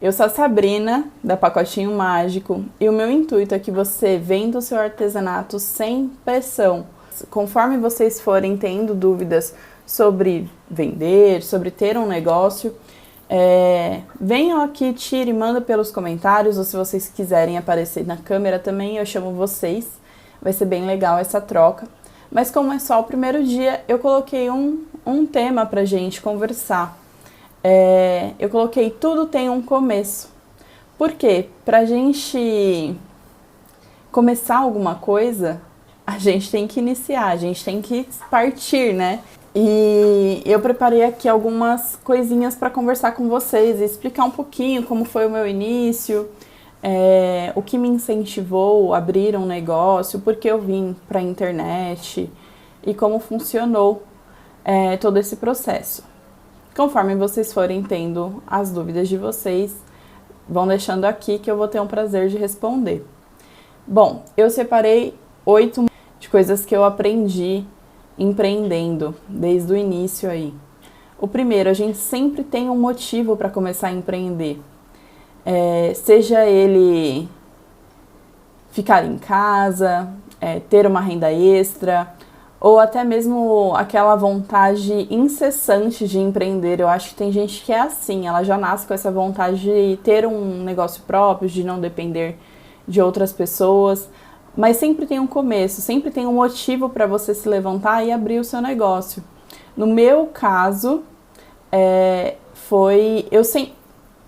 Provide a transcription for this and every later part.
Eu sou a Sabrina, da Pacotinho Mágico, e o meu intuito é que você venda o seu artesanato sem pressão. Conforme vocês forem tendo dúvidas sobre vender, sobre ter um negócio, venham aqui, tire, manda pelos comentários, ou se vocês quiserem aparecer na câmera também, eu chamo vocês. Vai ser bem legal essa troca. Mas como é só o primeiro dia, eu coloquei um tema pra gente conversar. Eu coloquei tudo tem um começo. Por quê? Pra gente começar alguma coisa, a gente tem que iniciar, a gente tem que partir, né? E eu preparei aqui algumas coisinhas para conversar com vocês, explicar um pouquinho como foi o meu início, o que me incentivou a abrir um negócio, porque eu vim para a internet e como funcionou todo esse processo. Conforme vocês forem tendo as dúvidas de vocês, vão deixando aqui que eu vou ter um prazer de responder. Bom, eu separei 8 de coisas que eu aprendi empreendendo desde o início aí. O primeiro, a gente sempre tem um motivo para começar a empreender. Seja ele ficar em casa, ter uma renda extra, ou até mesmo aquela vontade incessante de empreender. Eu acho que tem gente que é assim, ela já nasce com essa vontade de ter um negócio próprio, de não depender de outras pessoas, mas sempre tem um começo, sempre tem um motivo para você se levantar e abrir o seu negócio. No meu caso,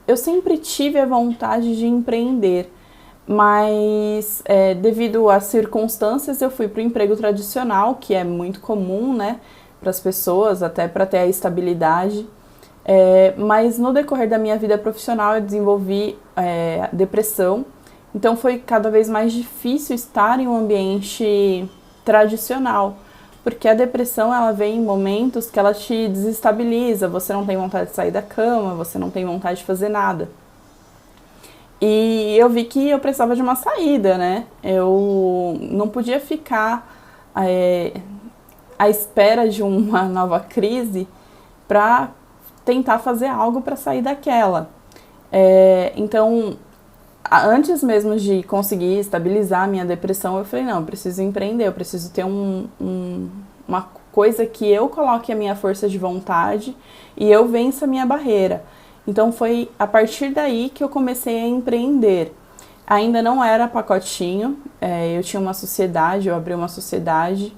eu sempre tive a vontade de empreender, mas devido às circunstâncias eu fui para o emprego tradicional, que é muito comum, né, para as pessoas, até para ter a estabilidade. Mas no decorrer da minha vida profissional eu desenvolvi depressão, então foi cada vez mais difícil estar em um ambiente tradicional, porque a depressão ela vem em momentos que ela te desestabiliza, você não tem vontade de sair da cama, você não tem vontade de fazer nada. E eu vi que eu precisava de uma saída, né? Eu não podia ficar à espera de uma nova crise para tentar fazer algo para sair daquela. Então, antes mesmo de conseguir estabilizar a minha depressão, eu falei, não, eu preciso empreender, eu preciso ter uma coisa que eu coloque a minha força de vontade e eu vença a minha barreira. Então foi a partir daí que eu comecei a empreender. Ainda não era pacotinho, eu tinha uma sociedade, eu abri uma sociedade.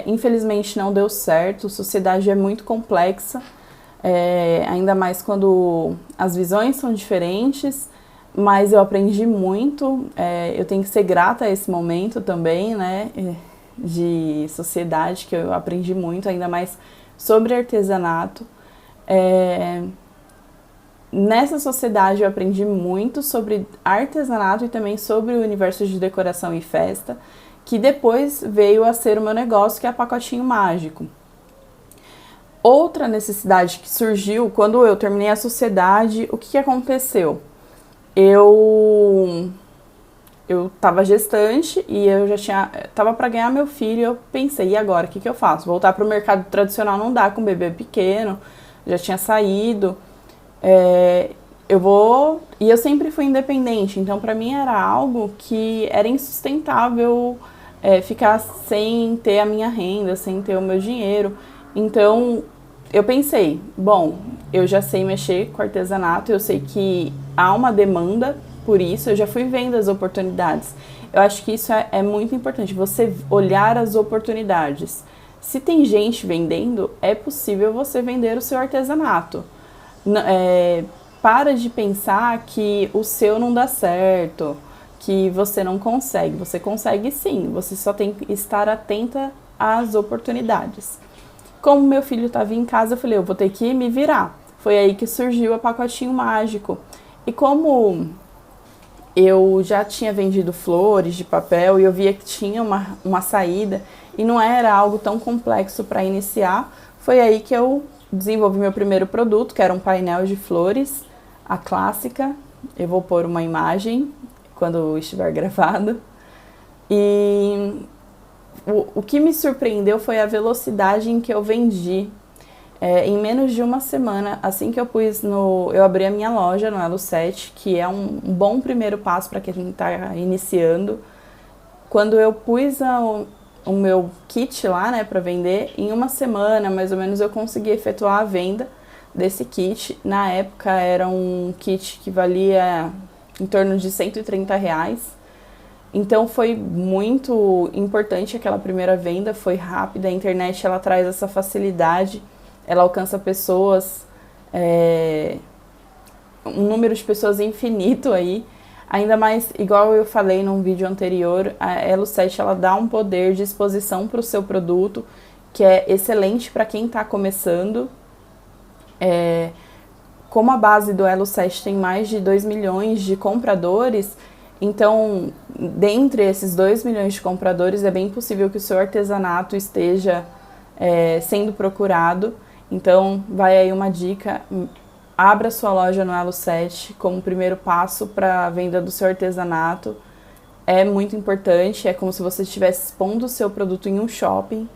Infelizmente não deu certo, sociedade é muito complexa, ainda mais quando as visões são diferentes, mas eu aprendi muito, eu tenho que ser grata a esse momento também, né, de sociedade, que eu aprendi muito, ainda mais sobre artesanato. Nessa sociedade eu aprendi muito sobre artesanato e também sobre o universo de decoração e festa, que depois veio a ser o meu negócio, que é a Pacotinho Mágico. Outra necessidade que surgiu quando eu terminei a sociedade, o que aconteceu? Eu estava gestante e eu já estava para ganhar meu filho, eu pensei, e agora, o que eu faço? Voltar para o mercado tradicional não dá com um bebê pequeno, já tinha saído. E eu sempre fui independente, então para mim era algo que era insustentável ficar sem ter a minha renda, sem ter o meu dinheiro. Então eu pensei, bom, eu já sei mexer com artesanato, eu sei que há uma demanda por isso, eu já fui vendo as oportunidades. Eu acho que isso é muito importante, você olhar as oportunidades. Se tem gente vendendo, é possível você vender o seu artesanato. Para de pensar que o seu não dá certo, que você não consegue. Você consegue sim, você só tem que estar atenta às oportunidades. Como meu filho estava em casa, eu falei, eu vou ter que me virar. Foi aí que surgiu a Pacotinho Mágico. E como eu já tinha vendido flores de papel e eu via que tinha uma saída e não era algo tão complexo para iniciar, foi aí que eu desenvolvi meu primeiro produto, que era um painel de flores, a clássica. Eu vou pôr uma imagem quando estiver gravado. E o que me surpreendeu foi a velocidade em que eu vendi. em menos de uma semana, assim que eu abri a minha loja no Elo7, que é um bom primeiro passo para quem está iniciando. Quando eu pus o meu kit lá, né, para vender, em uma semana, mais ou menos, eu consegui efetuar a venda desse kit. Na época era um kit que valia em torno de R$ 130. Então foi muito importante aquela primeira venda, foi rápida. A internet, ela traz essa facilidade, ela alcança pessoas, um número de pessoas infinito aí. Ainda mais, igual eu falei num vídeo anterior, a Elo7 ela dá um poder de exposição para o seu produto, que é excelente para quem está começando. Como a base do Elo7 tem mais de 2 milhões de compradores, então, dentre esses 2 milhões de compradores, é bem possível que o seu artesanato esteja sendo procurado. Então, vai aí uma dica: abra sua loja no Elo7 como primeiro passo para a venda do seu artesanato. É muito importante, é como se você estivesse expondo o seu produto em um shopping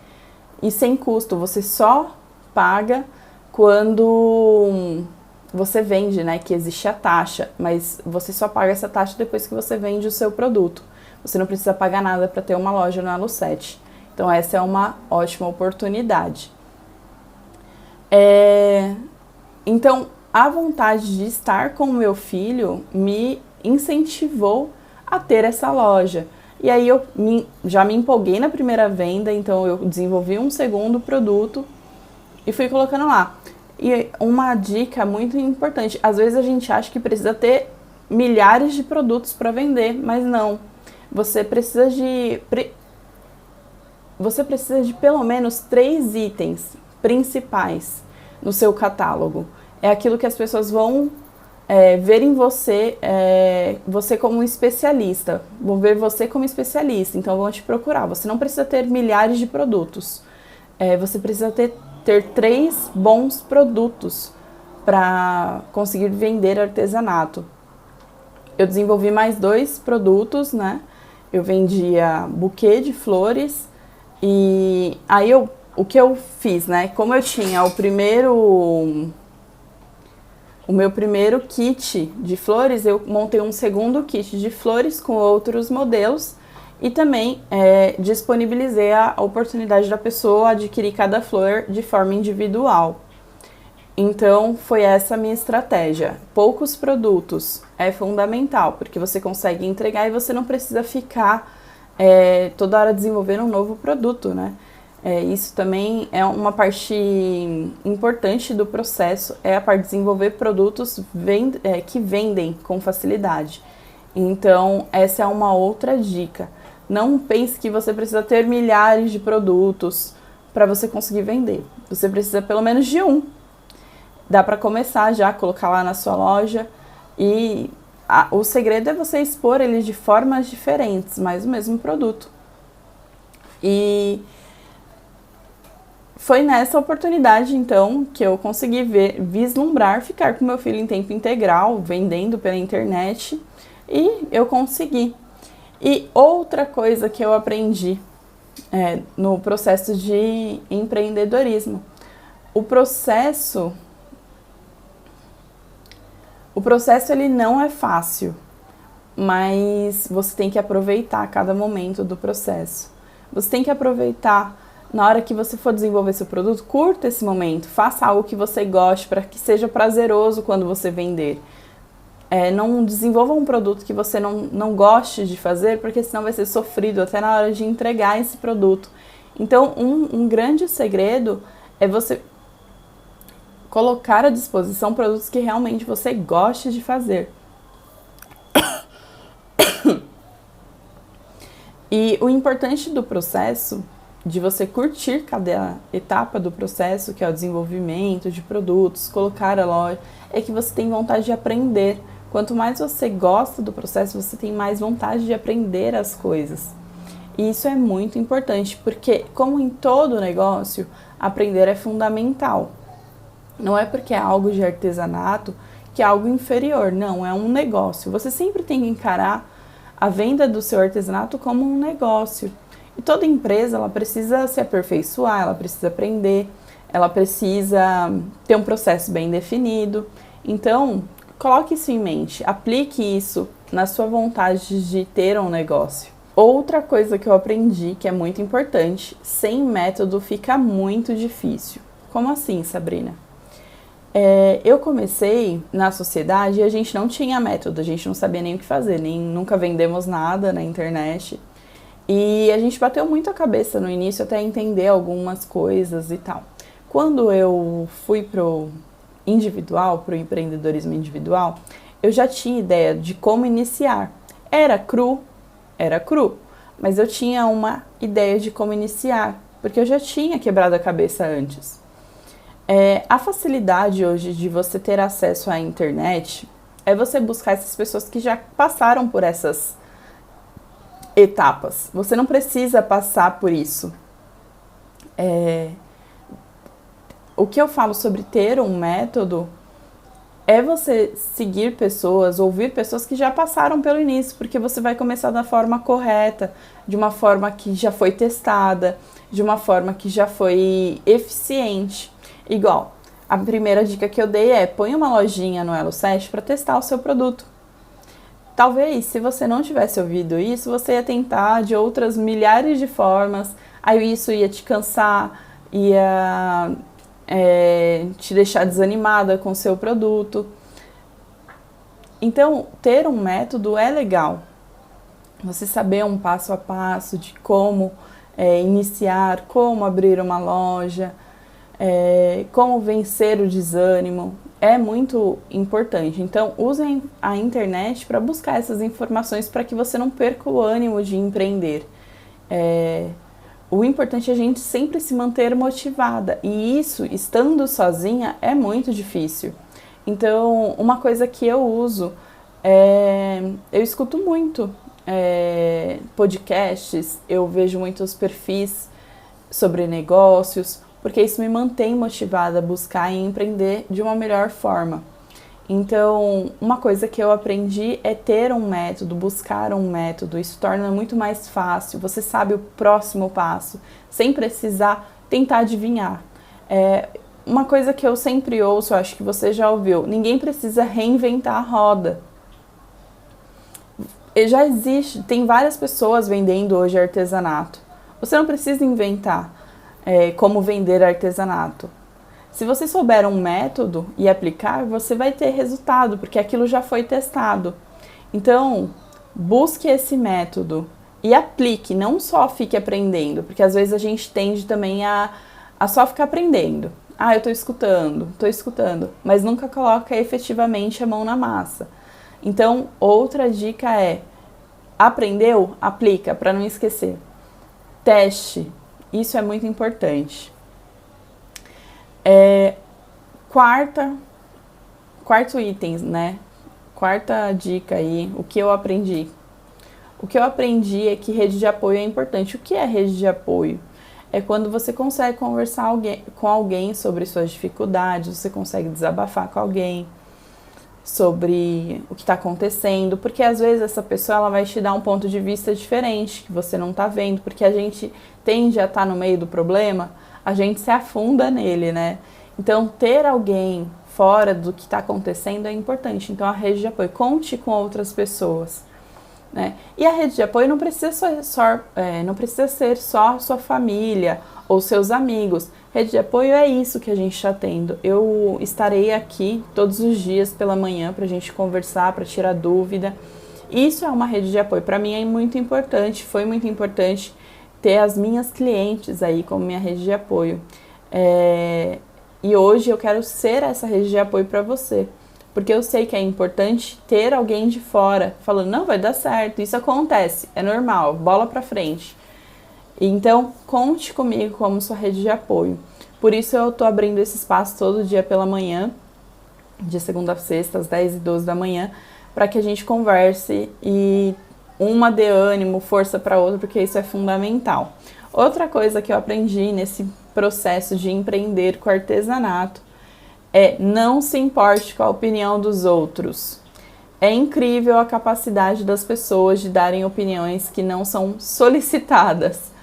e sem custo. Você só paga quando você vende, né, que existe a taxa, mas você só paga essa taxa depois que você vende o seu produto. Você não precisa pagar nada para ter uma loja no Elo7. Então essa é uma ótima oportunidade. Então, a vontade de estar com o meu filho me incentivou a ter essa loja. E aí eu já me empolguei na primeira venda, então eu desenvolvi um segundo produto e fui colocando lá. E uma dica muito importante: às vezes a gente acha que precisa ter milhares de produtos para vender, mas não. Você precisa de pelo menos 3 itens principais no seu catálogo. É aquilo que as pessoas vão ver em você, você como um especialista. Vão ver você como especialista, então vão te procurar. Você não precisa ter milhares de produtos. Você precisa ter 3 bons produtos para conseguir vender artesanato. Eu desenvolvi mais 2 produtos, né? Eu vendia buquê de flores e aí o que eu fiz, né? Como eu tinha o meu primeiro kit de flores, eu montei um segundo kit de flores com outros modelos e também disponibilizei a oportunidade da pessoa adquirir cada flor de forma individual. Então, foi essa a minha estratégia. Poucos produtos é fundamental, porque você consegue entregar e você não precisa ficar toda hora desenvolvendo um novo produto, né? Isso também é uma parte importante do processo, é a parte de desenvolver produtos que vendem com facilidade. Então, essa é uma outra dica. Não pense que você precisa ter milhares de produtos para você conseguir vender. Você precisa pelo menos de um. Dá para começar já, colocar lá na sua loja. E o segredo é você expor eles de formas diferentes, mas o mesmo produto. E foi nessa oportunidade, então, que eu consegui vislumbrar ficar com meu filho em tempo integral, vendendo pela internet, e eu consegui. E outra coisa que eu aprendi no processo de empreendedorismo, o processo ele não é fácil, mas você tem que aproveitar cada momento do processo. Você tem que aproveitar na hora que você for desenvolver seu produto, curta esse momento, faça algo que você goste para que seja prazeroso quando você vender. Não desenvolva um produto que você não goste de fazer, porque senão vai ser sofrido até na hora de entregar esse produto. Então, um grande segredo é você colocar à disposição produtos que realmente você goste de fazer. E o importante do processo, de você curtir cada etapa do processo, que é o desenvolvimento de produtos, colocar a loja, é que você tem vontade de aprender. Quanto mais você gosta do processo, você tem mais vontade de aprender as coisas. E isso é muito importante, porque, como em todo negócio, aprender é fundamental. Não é porque é algo de artesanato que é algo inferior, não, é um negócio. Você sempre tem que encarar a venda do seu artesanato como um negócio. E toda empresa, ela precisa se aperfeiçoar, ela precisa aprender. ela precisa ter um processo bem definido. Então, coloque isso em mente, aplique isso na sua vontade de ter um negócio. Outra coisa que eu aprendi, que é muito importante, sem método fica muito difícil. Como assim, Sabrina? Eu comecei na sociedade e a gente não tinha método, a gente não sabia nem o que fazer, nunca vendemos nada na internet. E a gente bateu muito a cabeça no início até entender algumas coisas e tal. Quando eu fui pro empreendedorismo individual, eu já tinha ideia de como iniciar. Era cru, mas eu tinha uma ideia de como iniciar, porque eu já tinha quebrado a cabeça antes. A facilidade hoje de você ter acesso à internet é você buscar essas pessoas que já passaram por essas etapas. Você não precisa passar por isso. O que eu falo sobre ter um método é você seguir pessoas, ouvir pessoas que já passaram pelo início, porque você vai começar da forma correta, de uma forma que já foi testada, de uma forma que já foi eficiente. Igual, a primeira dica que eu dei é: põe uma lojinha no Elo7 para testar o seu produto. Talvez, se você não tivesse ouvido isso, você ia tentar de outras milhares de formas, aí isso ia te cansar, ia te deixar desanimada com o seu produto. Então, ter um método é legal. Você saber um passo a passo de como iniciar, como abrir uma loja, como vencer o desânimo, é muito importante. Então, usem a internet para buscar essas informações para que você não perca o ânimo de empreender. O importante é a gente sempre se manter motivada, e isso, estando sozinha, é muito difícil. Então, uma coisa que eu uso, eu escuto muito podcasts, eu vejo muitos perfis sobre negócios, porque isso me mantém motivada a buscar e empreender de uma melhor forma. Então, uma coisa que eu aprendi é ter um método, buscar um método. Isso torna muito mais fácil, você sabe o próximo passo, sem precisar tentar adivinhar. Uma coisa que eu sempre ouço, acho que você já ouviu: ninguém precisa reinventar a roda. Já existe, tem várias pessoas vendendo hoje artesanato. Você não precisa inventar como vender artesanato. Se você souber um método e aplicar, você vai ter resultado, porque aquilo já foi testado. Então, busque esse método e aplique, não só fique aprendendo, porque às vezes a gente tende também a só ficar aprendendo. Eu tô escutando, mas nunca coloca efetivamente a mão na massa. Então, outra dica é: aprendeu? Aplica, para não esquecer. Teste, isso é muito importante. Quarto item, né? Quarta dica aí, o que eu aprendi? O que eu aprendi é que rede de apoio é importante. O que é rede de apoio? É quando você consegue conversar com alguém sobre suas dificuldades, você consegue desabafar com alguém sobre o que está acontecendo, porque às vezes essa pessoa ela vai te dar um ponto de vista diferente que você não está vendo, porque a gente tende a estar no meio do problema, a gente se afunda nele, né? Então, ter alguém fora do que está acontecendo é importante. Então, a rede de apoio, conte com outras pessoas, né? E a rede de apoio não precisa ser só sua família ou seus amigos. Rede de apoio é isso que a gente está tendo. Eu estarei aqui todos os dias pela manhã para a gente conversar, para tirar dúvida. Isso é uma rede de apoio. Para mim é muito importante, foi muito importante ter as minhas clientes aí como minha rede de apoio. E hoje eu quero ser essa rede de apoio para você, porque eu sei que é importante ter alguém de fora falando: não, vai dar certo, isso acontece, é normal, bola para frente. Então, conte comigo como sua rede de apoio. Por isso eu tô abrindo esse espaço todo dia pela manhã, de segunda a sexta, às 10 e 12 da manhã, para que a gente converse e uma dê ânimo, força para outra, porque isso é fundamental. Outra coisa que eu aprendi nesse processo de empreender com artesanato é: não se importe com a opinião dos outros. É incrível a capacidade das pessoas de darem opiniões que não são solicitadas.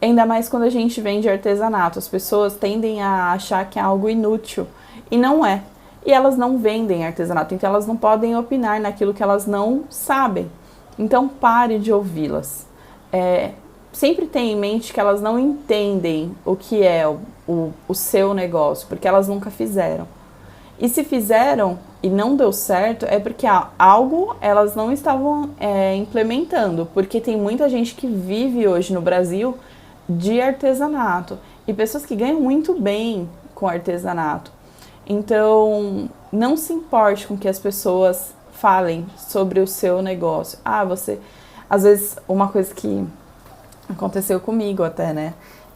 Ainda mais quando a gente vende artesanato, as pessoas tendem a achar que é algo inútil, e não é. E elas não vendem artesanato, então elas não podem opinar naquilo que elas não sabem. Então pare de ouvi-las. Sempre tenha em mente que elas não entendem o que é o seu negócio, porque elas nunca fizeram. E se fizeram e não deu certo, é porque algo elas não estavam implementando, porque tem muita gente que vive hoje no Brasil de artesanato e pessoas que ganham muito bem com artesanato. Então, não se importe com que as pessoas falem sobre o seu negócio. Às vezes, uma coisa que aconteceu comigo até, né?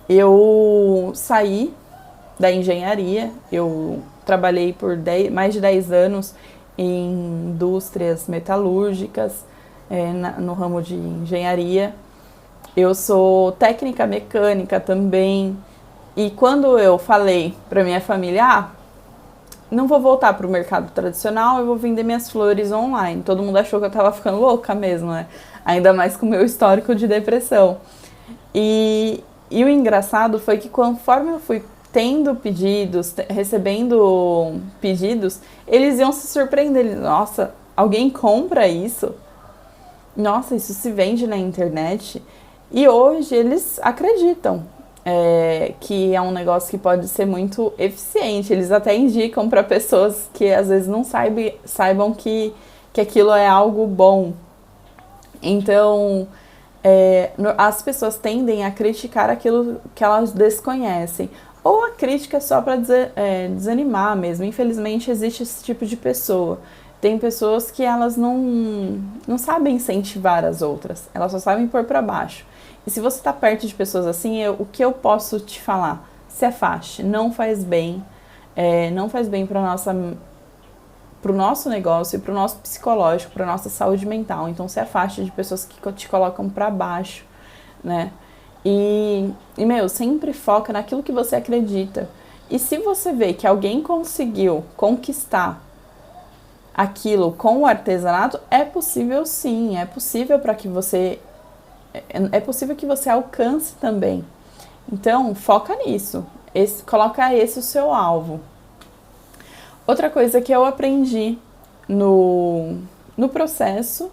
Eu saí da engenharia, eu trabalhei por mais de 10 anos em indústrias metalúrgicas, no ramo de engenharia. Eu sou técnica mecânica também. E quando eu falei para minha família, não vou voltar para o mercado tradicional, eu vou vender minhas flores online. Todo mundo achou que eu estava ficando louca mesmo, né? Ainda mais com o meu histórico de depressão. E o engraçado foi que conforme eu fui tendo pedidos, recebendo pedidos, eles iam se surpreender. Nossa, alguém compra isso? Nossa, isso se vende na internet? E hoje eles acreditam que é um negócio que pode ser muito eficiente. Eles até indicam para pessoas que às vezes não saibam que aquilo é algo bom. Então, as pessoas tendem a criticar aquilo que elas desconhecem. Ou a crítica só para desanimar mesmo. Infelizmente, existe esse tipo de pessoa. Tem pessoas que elas não sabem incentivar as outras. Elas só sabem pôr para baixo. E se você está perto de pessoas assim, o que eu posso te falar? Se afaste, não faz bem. Não faz bem para o nosso negócio e para o nosso psicológico, para a nossa saúde mental. Então, se afaste de pessoas que te colocam para baixo, né? E, sempre foca naquilo que você acredita. E se você vê que alguém conseguiu conquistar aquilo com o artesanato, é possível sim, é possível que você alcance também. Então, foca nisso. Coloca esse o seu alvo. Outra coisa que eu aprendi no processo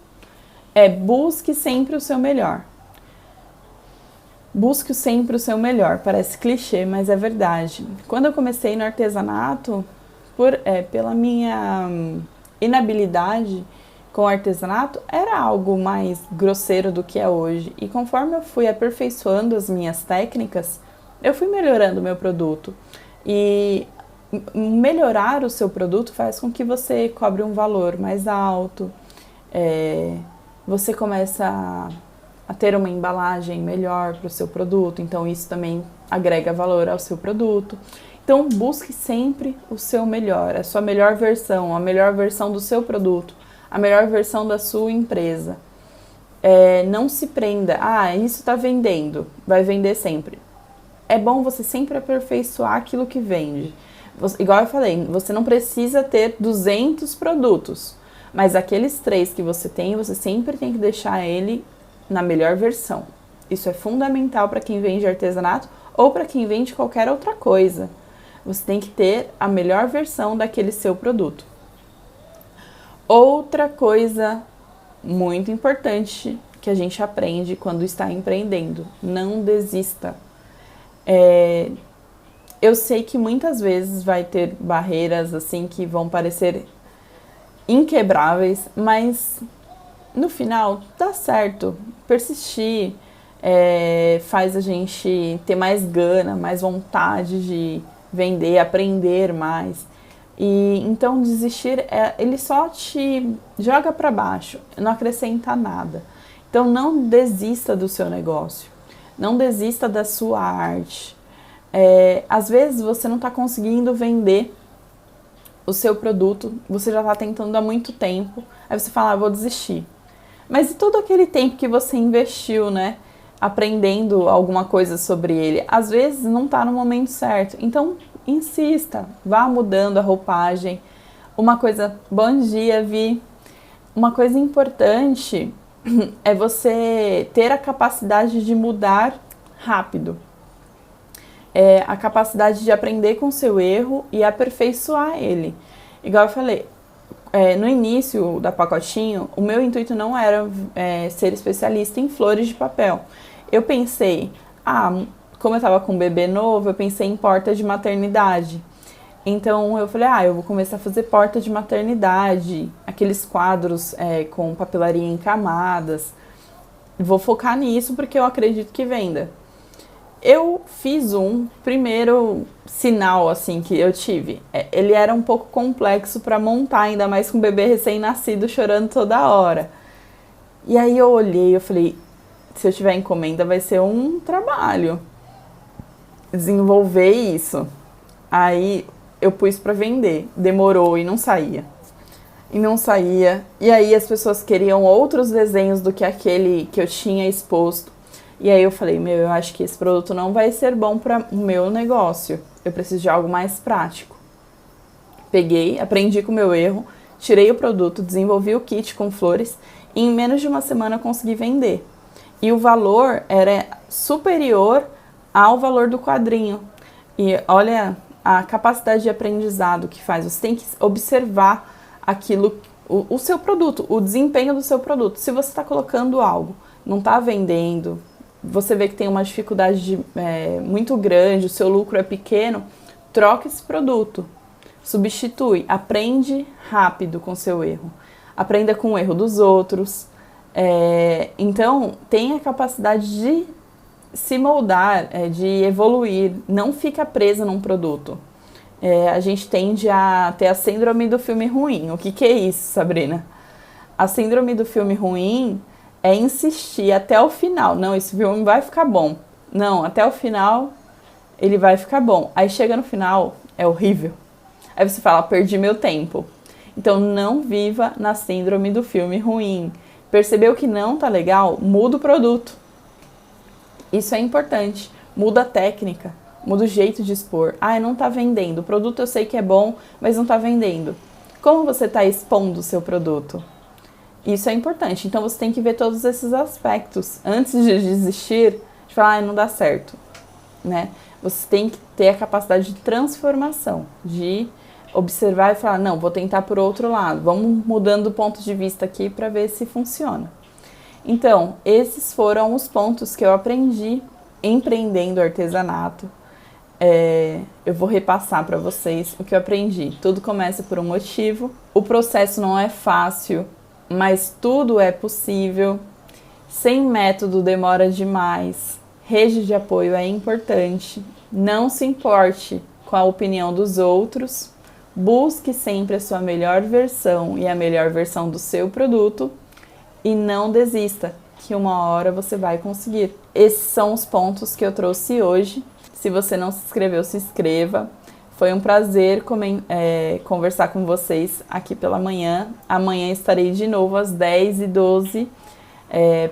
é busque sempre o seu melhor. Busque sempre o seu melhor. Parece clichê, mas é verdade. Quando eu comecei no artesanato, pela minha inabilidade com o artesanato, era algo mais grosseiro do que é hoje. E conforme eu fui aperfeiçoando as minhas técnicas, eu fui melhorando o meu produto. E melhorar o seu produto faz com que você cobre um valor mais alto, você começa a ter uma embalagem melhor para o seu produto, então isso também agrega valor ao seu produto. Então busque sempre o seu melhor, a sua melhor versão, a melhor versão do seu produto, a melhor versão da sua empresa. Não se prenda, isso está vendendo, vai vender sempre. É bom você sempre aperfeiçoar aquilo que vende. Igual eu falei, você não precisa ter 200 produtos, mas aqueles 3 que você tem, você sempre tem que deixar ele na melhor versão. Isso é fundamental para quem vende artesanato ou para quem vende qualquer outra coisa. Você tem que ter a melhor versão daquele seu produto. Outra coisa muito importante que a gente aprende quando está empreendendo: não desista. Eu sei que muitas vezes vai ter barreiras assim que vão parecer inquebráveis, mas no final dá certo. Persistir faz a gente ter mais gana, mais vontade de vender, aprender mais. E então desistir, ele só te joga para baixo, não acrescenta nada. Então não desista do seu negócio, não desista da sua arte. Às vezes você não está conseguindo vender o seu produto, você já está tentando há muito tempo, aí você fala, vou desistir. Mas e todo aquele tempo que você investiu, né, aprendendo alguma coisa sobre ele? Às vezes não está no momento certo, então insista, vá mudando a roupagem. Bom dia, Vi. Uma coisa importante é você ter a capacidade de mudar rápido. A capacidade de aprender com o seu erro e aperfeiçoar ele. Igual eu falei, no início da Pacotinho, o meu intuito não era ser especialista em flores de papel. Eu pensei, como eu estava com um bebê novo, eu pensei em porta de maternidade. Então eu falei, eu vou começar a fazer porta de maternidade, aqueles quadros com papelaria em camadas. Vou focar nisso porque eu acredito que venda. Eu fiz primeiro sinal assim que eu tive. Ele era um pouco complexo para montar, ainda mais com um bebê recém-nascido chorando toda hora. E aí eu olhei, eu falei, se eu tiver encomenda vai ser um trabalho desenvolver isso. Aí eu pus para vender, demorou e não saía. E aí as pessoas queriam outros desenhos do que aquele que eu tinha exposto. E aí eu falei, eu acho que esse produto não vai ser bom para o meu negócio. Eu preciso de algo mais prático. Peguei, aprendi com o meu erro, tirei o produto, desenvolvi o kit com flores e em menos de uma semana eu consegui vender. E o valor era superior ao valor do quadrinho. E olha a capacidade de aprendizado que faz. Você tem que observar aquilo, o seu produto, o desempenho do seu produto. Se você está colocando algo, não está vendendo, você vê que tem uma dificuldade muito grande, o seu lucro é pequeno, troca esse produto, substitui, aprende rápido com o seu erro, aprenda com o erro dos outros. Então, tenha a capacidade de se moldar, de evoluir, não fica presa num produto. A gente tende a ter a síndrome do filme ruim. O que é isso, Sabrina? A síndrome do filme ruim é insistir até o final. Não, esse filme vai ficar bom. Não, até o final ele vai ficar bom. Aí chega no final, é horrível. Aí você fala, perdi meu tempo. Então não viva na síndrome do filme ruim. Percebeu que não tá legal? Muda o produto. Isso é importante. Muda a técnica, muda o jeito de expor. Não tá vendendo. O produto eu sei que é bom, mas não tá vendendo. Como você tá expondo o seu produto? Isso é importante. Então você tem que ver todos esses aspectos antes de desistir, de falar, não dá certo, né? Você tem que ter a capacidade de transformação, de observar e falar, não, vou tentar por outro lado. Vamos mudando o ponto de vista aqui para ver se funciona. Então, esses foram os pontos que eu aprendi empreendendo artesanato. Eu vou repassar para vocês o que eu aprendi. Tudo começa por um motivo. O processo não é fácil, mas tudo é possível. Sem método demora demais. Rede de apoio é importante. Não se importe com a opinião dos outros. Busque sempre a sua melhor versão e a melhor versão do seu produto. E não desista, que uma hora você vai conseguir. Esses são os pontos que eu trouxe hoje. Se você não se inscreveu, se inscreva. Foi um prazer conversar com vocês aqui pela manhã. Amanhã estarei de novo às 10h12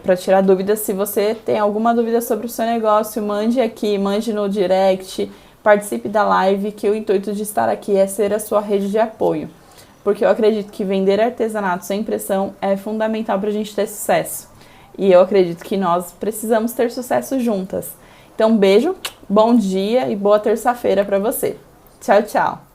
para tirar dúvidas. Se você tem alguma dúvida sobre o seu negócio, mande aqui, mande no direct, participe da live, que o intuito de estar aqui é ser a sua rede de apoio. Porque eu acredito que vender artesanato sem pressão é fundamental para a gente ter sucesso. E eu acredito que nós precisamos ter sucesso juntas. Então, beijo, bom dia e boa terça-feira para você. Tchau, tchau!